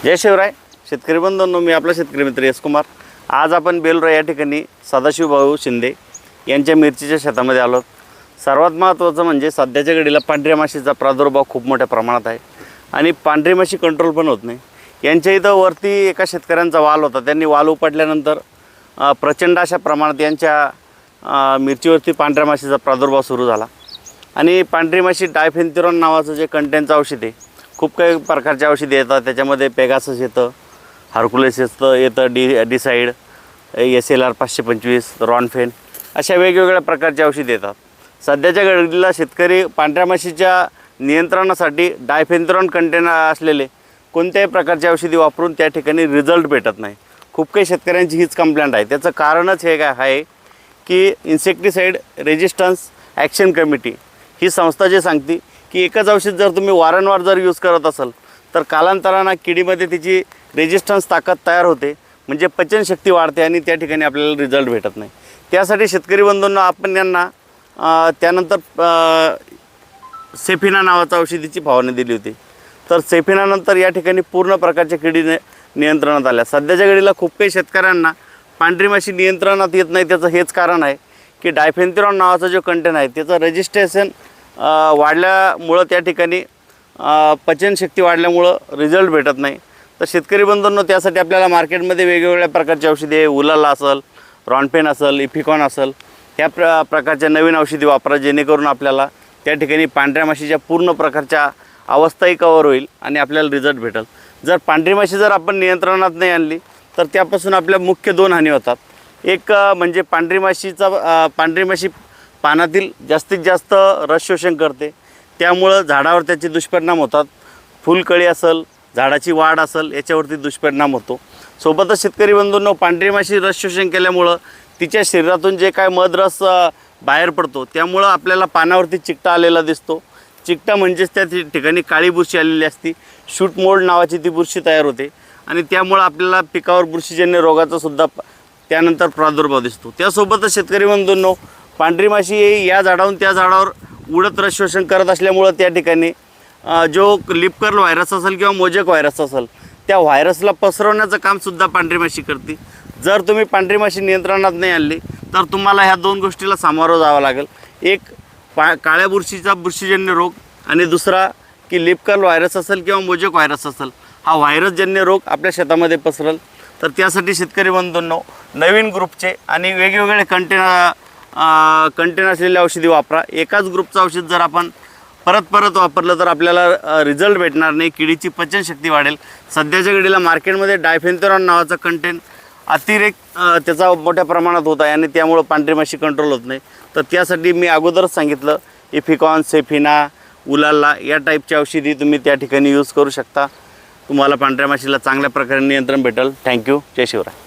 जय शिवराय शेतकरी बंधूंनो, मी आपला शेतकरी मित्र एस कुमार। आज आपण बेलुरा या ठिकाणी सदाशिव भाऊ शिंदे यांच्या मिरचीच्या शेतामध्ये आलो। सर्वात महत्त्वाचं म्हणजे सध्याच्या घडीला पांढऱ्या माशीचा प्रादुर्भाव खूप मोठ्या प्रमाणात आहे आणि पांढरी माशी कंट्रोल पण होत नाही। यांच्या इथं वरती एका शेतकऱ्यांचा वाल होता, त्यांनी वाल उपटल्यानंतर प्रचंड अशा प्रमाणात यांच्या मिरचीवरती पांढऱ्या माशीचा प्रादुर्भाव सुरू झाला आणि पांढरी माशी डायफेन्थिरॉन नावाचं जे कंटेनचं औषध आहे, खूप काही प्रकारचे औषधे येतात, त्याच्यामध्ये पेगासस येतं, हर्कुलेस येतं, डिसाईड, SLR 525, रॉनफेन, अशा वेगवेगळ्या प्रकारचे औषधे येतात। सध्याच्या घडीला शेतकरी पांढऱ्या माशीच्या नियंत्रणासाठी डायफेन्थिरॉन कंटेन असलेले कोणत्याही प्रकारचे औषधी वापरून त्या ठिकाणी रिझल्ट भेटत नाही। खूप काही शेतकऱ्यांची हीच कंप्लेंट आहे। त्याचं कारणच हे काय आहे की इन्सेक्टिसाईड रेजिस्टन्स ॲक्शन कमिटी ही संस्था जे सांगते की एकच औषध जर तुम्ही वारंवार जर यूज करत असाल तर कालांतराने किडीमध्ये तिची रेजिस्टन्स ताकद तयार होते, म्हणजे पचनशक्ती वाढते आणि त्या ठिकाणी आपल्याला रिझल्ट भेटत नाही। त्यासाठी शेतकरी बंधूंना आपण यांना त्यानंतर सेफिना नावाच्या औषधीची फवारणी दिली होती। तर सेफिनानंतर या ठिकाणी पूर्ण प्रकारच्या किडी नियंत्रणात आल्या। सध्याच्या घडीला खूप काही शेतकऱ्यांना पांढरी माशी नियंत्रणात येत नाही। त्याचं हेच कारण आहे की डायफेन्थिरॉन नावाचा जो कंटेन आहे त्याचं रजिस्ट्रेशन वाढल्यामुळं त्या ठिकाणी पचनशक्ती वाढल्यामुळं रिझल्ट भेटत नाही। तर शेतकरी बंधूंनो, त्यासाठी आपल्याला मार्केटमध्ये वेगवेगळ्या प्रकारची औषधे, उलाला असेल, रॉनफेन असेल, इफिकॉन असेल, ह्या प्रकारच्या नवीन औषधी वापरा, जेणेकरून आपल्याला त्या ठिकाणी पांढऱ्या माशीच्या पूर्ण प्रकारच्या अवस्थाही कवर होईल आणि आपल्याला रिझल्ट भेटेल। जर पांढरी माशी जर आपण नियंत्रणात नाही आणली तर त्यापासून आपल्या मुख्य दोन हानी होतात। एक म्हणजे पांढरी माशी पानातील जास्तीत जास्त रस शोषण करते, त्यामुळं झाडावर त्याचे दुष्परिणाम होतात। फुलकळी असेल, झाडाची वाढ असेल, याच्यावरती दुष्परिणाम होतो। सोबतच शेतकरी बंधूंनो, पांढरी माशी रस शोषण केल्यामुळं तिच्या शरीरातून जे काय मधरस बाहेर पडतो त्यामुळं आपल्याला पानावरती चिकटा आलेला दिसतो। चिकटा म्हणजेच त्या ठिकाणी काळी बुरशी आलेली असती, शूट मोल्ड नावाची ती बुरशी तयार होते आणि त्यामुळं आपल्याला पिकावर बुरशीजन्य रोगाचा सुद्धा त्यानंतर प्रादुर्भाव दिसतो। त्यासोबतच शेतकरी बंधूंनो, पांढरी माशी या झाडावरून त्या झाडावर उडत रस शोषण करत असल्यामुळं त्या ठिकाणी जो लीफ कर्ल व्हायरस असेल किंवा मोजेक व्हायरस असेल, त्या व्हायरसला पसरवण्याचं कामसुद्धा पांढरी माशी करते। जर तुम्ही पांढरी माशी नियंत्रणात नाही आणली तर तुम्हाला ह्या दोन गोष्टीला सामोरं जावं लागेल। एक काळ्या बुरशीचा बुरशीजन्य रोग आणि दुसरा की लीफ कर्ल व्हायरस असेल किंवा मोजेक व्हायरस असेल, हा व्हायरसजन्य रोग आपल्या शेतामध्ये पसरेल। तर त्यासाठी शेतकरी बंधूंनो, नवीन ग्रुपचे आणि वेगवेगळे कंटेन असलेले औषधी वापरा। एकाच ग्रुपचं औषध जर आपण परत वापरलं तर आपल्याला रिझल्ट भेटणार नाही, किडीची पचनशक्ती वाढेल। सध्याच्या घडीला मार्केटमध्ये डायफेन्थिरॉन नावाचा कंटेन अतिरेक त्याचा मोठ्या प्रमाणात होत आहे आणि त्यामुळं पांढरी माशी कंट्रोल होत नाही। तर त्यासाठी मी अगोदरच सांगितलं, इफिकॉन, सेफिना, उलाला या टाईपची औषधी तुम्ही त्या ठिकाणी यूज करू शकता। तुम्हाला पांढऱ्या माशीला चांगल्या प्रकारे नियंत्रण भेटेल। थँक्यू। जय शिवराय।